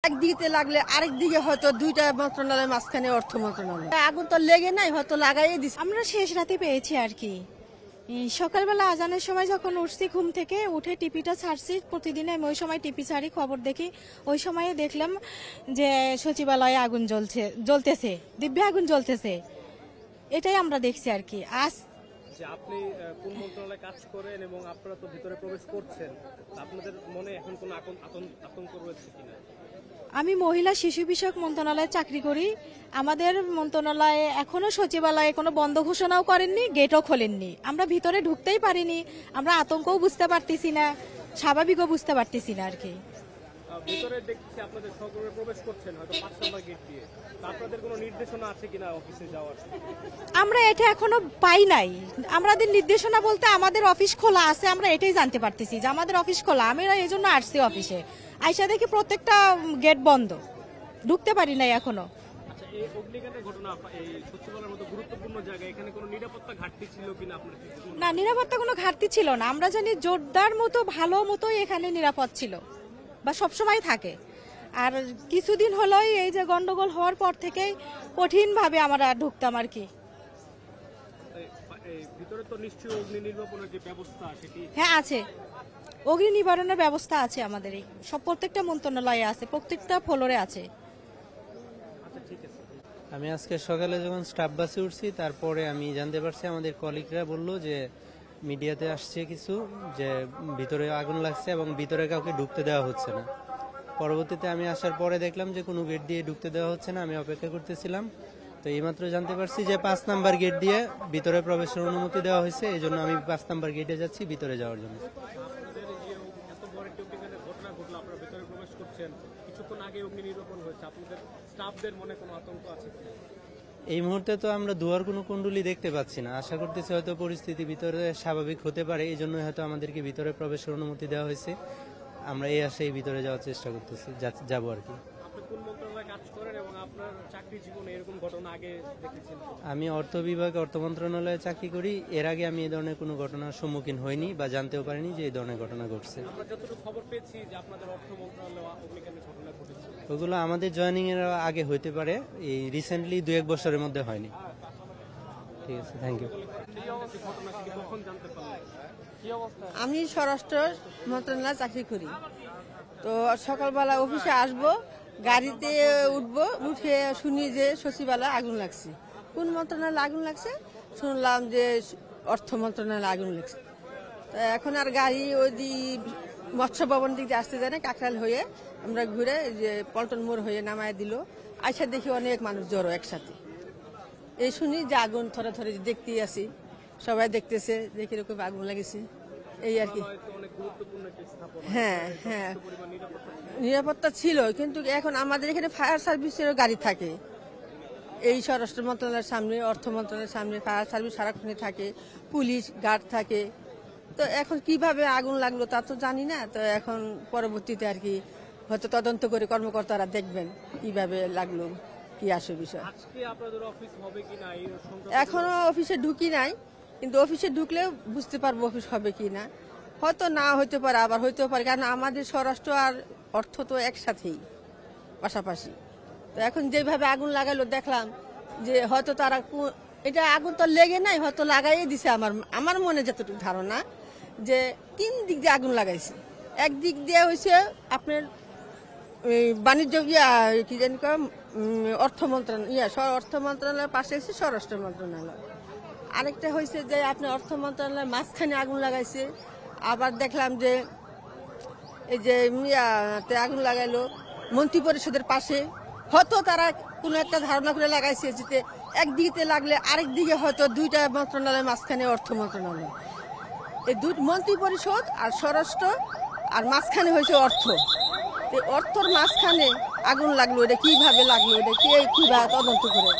একদিকে লাগলে আরেক দিকে হয়তো দুইটা মন্ত্রণালয়ের মাঝখানে অর্থ মন্ত্রণালয়। আগুন তো লেগে নাই, হয়তো লাগাইয়ে দিচ্ছে। আমরা শেষ রাতে পেয়েছি আর কি। সকালবেলা আজানের সময় যখন উঠছি ঘুম থেকে উঠে টিপিটা ছাড়ছি, প্রতিদিন আমি ওই সময় টিপি ছাড়ি, খবর দেখি। ওই সময়ে দেখলাম যে সচিবালয়ে আগুন জ্বলতেছে, দিব্যে আগুন জ্বলতেছে। এটাই আমরা দেখছি আর কি। আজ যে আপনি কোন মন্ত্রণালয়ে কাজ করেন এবং আপনারা তো ভিতরে প্রবেশ করছেন, আপনাদের মনে এখন কোনো আতঙ্ক রয়েছে কিনা? আমি মহিলা শিশু বিষয়ক মন্ত্রণালয়ে চাকরি করি। আমাদের মন্ত্রণালয়ে এখনো সচিবালয়ে কোনো বন্ধ ঘোষণাও করেননি, গেটও খোলেননি। আমরা ভিতরে ঢুকতেই পারিনি। আমরা আতঙ্কও বুঝতে পারতেছি না, স্বাভাবিকও বুঝতে পারতেছি না আর কি। ভিতরে দেখছি আপনাদের সকলে প্রবেশ করছেন হয়তো ৫ নম্বর গেট দিয়ে। আপনাদের কোনো নির্দেশনা আছে কিনা অফিসে যাওয়ার? আমরা এটা এখনো পাই নাই। আমাদের নির্দেশনা বলতে আমাদের অফিস খোলা আছে, আমরা এটাই জানতে পারতেছি যে আমাদের অফিস খোলা। আমরা এই জন্য আসছি অফিসে। আইসা দেখি প্রত্যেকটা গেট বন্ধ, ঢুকতে পারি নাই এখনো। আচ্ছা, এই অগ্নিকাণ্ডের ঘটনা এই সচিবালয়ের মতো গুরুত্বপূর্ণ জায়গায় এখানে কোনো নিরাপত্তা ঘাটতি ছিল কিনা আপনার? না, নিরাপত্তা কোনো ঘাটতি ছিল না। আমরা জানি জোরদার মতো ভালো মতোই এখানে নিরাপদ ছিল বা সবসময় থাকে। আর কিছুদিন হলোই এই যে গন্ডগোল হওয়ার পর থেকেই কঠিনভাবে আমরা ঢুকতাম আর কি। ভিতরে তো নিশ্চয়ই অগ্নি নির্বাপনের যে ব্যবস্থা সেটি? হ্যাঁ আছে, অগ্নি নিবারণের ব্যবস্থা আছে আমাদের এই সব প্রত্যেকটা মন্ত্রণালয়ে আছে, প্রত্যেকটা ফ্লোরে আছে। আচ্ছা, ঠিক আছে। আমি আজকে সকালে যখন স্টাফ বাসে উঠছি তারপরে আমি জানতে পারছি, আমাদের কলিগরা বললো যে মিডিয়াতে আসছে কিছু, যে ভিতরে আগুন লাগছে এবং ভিতরে কাউকে ঢুকতে দেওয়া হচ্ছে না। পরবর্তীতে আমি আসার পরে দেখলাম যে কোনো গেট দিয়ে ঢুকতে দেওয়া হচ্ছে না। আমি অপেক্ষা করতেছিলাম, তো এইমাত্র জানতে পারছি যে ৫ নাম্বার গেট দিয়ে ভিতরে প্রবেশের অনুমতি দেওয়া হয়েছে। এই জন্য আমি ৫ নাম্বার গেটে যাচ্ছি ভিতরে যাওয়ার জন্য। এত বড় একটি অগ্নিকাণ্ডের ঘটনা ঘটলো, আপনারা ভিতরে প্রবেশ করছেন, কিছুক্ষণ আগে অগ্নি নির্বাপন হয়েছে, আপনাদের স্টাফদের মনে কোনো আতঙ্ক আছে? এই মুহূর্তে তো আমরা দুয়ার কোনো কুণ্ডলি দেখতে পাচ্ছি না। আশা করতেছি হয়তো পরিস্থিতি ভিতরে স্বাভাবিক হতে পারে, এই জন্য হয়তো আমাদেরকে ভিতরে প্রবেশের অনুমতি দেওয়া হয়েছে। আমরা এই আশায় ভিতরে যাওয়ার চেষ্টা করতেছি, যাবো আর কি। আপনি কোন মন্ত্রণালয়ে কাজ করেন এবং আপনার চাকরি জীবনে এরকম ঘটনা আগে দেখেছেন? আমি অর্থ বিভাগে অর্থ মন্ত্রণালয়ে চাকরি করি। এর আগে আমি এই ধরনের কোনো ঘটনার সম্মুখীন হইনি বা জানতেও পারিনি যে এই ধরনের ঘটনা ঘটছে। আমরা যতটুকু খবর পেয়েছি যে আপনাদের অর্থ মন্ত্রণালয়ে অগ্নিকাণ্ডের ঘটনা ঘটেছে। ওগুলো আমাদের জয়েনিং এর আগে হইতে পারে, এই রিসেন্টলি ২-১ বছরের মধ্যে হয়নি। ঠিক আছে, থ্যাংক ইউ। আমি স্বরাষ্ট্র মন্ত্রণালয়ে চাকরি করি। তো সকালবেলা অফিসে আসবো, গাড়িতে উঠবো, উঠে শুনি যে সচিবালয়ে আগুন লাগছে। কোন মন্ত্রণালয়ে আগুন লাগছে শুনলাম যে অর্থ মন্ত্রণালয়ে আগুন লাগছে। তো এখন আর গাড়ি ওই মৎস্য ভবন দিকে আসতে যায় না, কাকরাইল হয়ে আমরা ঘুরে যে পল্টন মোড় হয়ে নামায় দিল। আইসা দেখি অনেক মানুষ জড়ো একসাথে। এই শুনি যে আগুন থরে থরে দেখতেই আসি, সবাই দেখতেছে যে কিরকম আগুন লাগেছে, এই আর কি। হ্যাঁ হ্যাঁ, নিরাপত্তা ছিল, কিন্তু এখন আমাদের এখানে ফায়ার সার্ভিসেরও গাড়ি থাকে। এই স্বরাষ্ট্র মন্ত্রণালয়ের সামনে, অর্থ মন্ত্রণালয়ের সামনে ফায়ার সার্ভিস সারাক্ষণে থাকে, পুলিশ গার্ড থাকে। তো এখন কিভাবে আগুন লাগলো তা তো জানি না। তো এখন পরবর্তীতে আর কি হয়তো তদন্ত করে কর্মকর্তারা দেখবেন কিভাবে লাগলো, কি আসে বিষয়। এখনো অফিসে ঢুকি নাই, কিন্তু অফিসে ঢুকলে বুঝতে পারবো অফিস হবে কি না। হয়তো না হইতে পারে, আবার হইতেও পারে, কারণ আমাদের স্বরাষ্ট্র আর অর্থ তো একসাথেই পাশাপাশি। তো এখন যেভাবে আগুন লাগালো দেখলাম যে হয়তো তারা এটা আগুন তো লেগে নাই, হয়তো লাগাইয়ে দিছে। আমার মনে যতটুকু ধারণা যে 3 দিক দিয়ে আগুন লাগাইছে। একদিক দিয়ে হয়েছে আপনার বাণিজ্য কি জানি অর্থ মন্ত্রণালয়, অর্থ মন্ত্রণালয়ের পাশে এসে স্বরাষ্ট্র মন্ত্রণালয়। আরেকটা হয়েছে যে আপনার অর্থ মন্ত্রণালয়ের মাঝখানে আগুন লাগাইছে। আবার দেখলাম যে এই যে আগুন লাগাইলো মন্ত্রী পরিষদের পাশে। হয়তো তারা কোনো একটা ধারণা করে লাগাইছে যে একদিকে লাগলে আরেক দিকে হয়তো দুইটা মন্ত্রণালয়ের মাঝখানে অর্থ মন্ত্রণালয়। এই মন্ত্রী পরিষদ আর স্বরাষ্ট্র আর মাঝখানে হয়েছে অর্থ। অর্থর মাঝখানে আগুন লাগলো, এটা কিভাবে লাগলো, এটা কে কিভাবে তদন্ত করে।